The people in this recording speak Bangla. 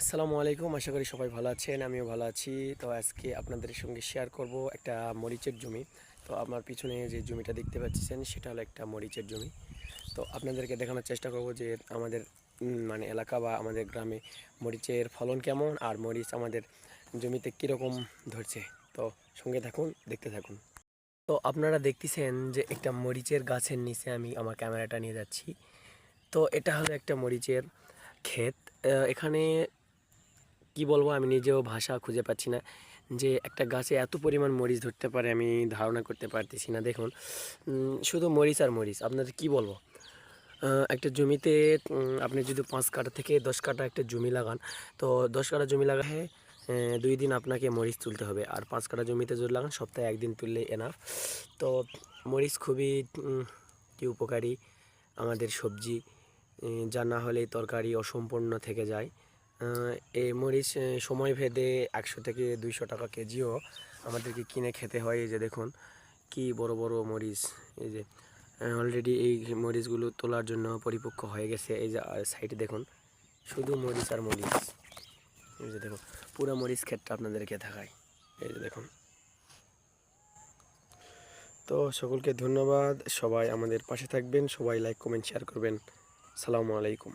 আসসালামু আলাইকুম। আশা করি সবাই ভালো আছেন, আমিও ভালো আছি। তো আজকে আপনাদের সঙ্গে শেয়ার করব একটা মরিচের জমি। তো আমার পিছনে যে জমিটা দেখতে পাচ্ছেন সেটা হলো একটা মরিচের জমি। তো আপনাদেরকে দেখানোর চেষ্টা করব যে আমাদের মানে এলাকা বা আমাদের গ্রামে মরিচের ফলন কেমন আর মরিচ আমাদের জমিতে কীরকম ধরছে। তো সঙ্গে থাকুন, দেখতে থাকুন। তো আপনারা দেখতেছেন যে একটা মরিচের গাছের নিচে আমি আমার ক্যামেরাটা নিয়ে যাচ্ছি। তো এটা হলো একটা মরিচের ক্ষেত। এখানে কি বলবো, আমি নিজেও ভাষা খুঁজে পাচ্ছি না যে একটা গাছে এত পরিমাণ মরিচ ধরতে পারে, আমি ধারণা করতে পারতেছি না। দেখুন, শুধু মরিচ আর মরিচ। আপনাদের কি বলবো, একটা জমিতে আপনি যদি 5 কাঠা থেকে 10 কাঠা একটা জমি লাগান, তো 10 কাঠা জমি লাগায় 2 দিন আপনাকে মরিচ তুলতে হবে। আর 5 কাঠা জমিতে যদি লাগান সপ্তাহে একদিন তুললে এনাফ। তো মরিচ খুবই কি উপকারী আমাদের সবজি, যা না হলে তরকারি অসম্পূর্ণ থেকে যায়। এই মরিচ সময় ভেদে 100 থেকে 200 টাকা কেজিও আমাদেরকে কিনে খেতে হয়। এই যে দেখুন কি বড় বড় মরিচ। এই যে অলরেডি এই মরিচগুলো তোলার জন্য পরিপক্ক হয়ে গেছে। এই যে সাইডে দেখুন শুধু মরিচ আর মরিচ। এই যে দেখুন পুরো মরিচ ক্ষেতটা আপনাদেরকে দেখায়। এই যে দেখুন। তো সকলকে ধন্যবাদ, সবাই আমাদের পাশে থাকবেন, সবাই লাইক কমেন্ট শেয়ার করবেন। সালামু আলাইকুম।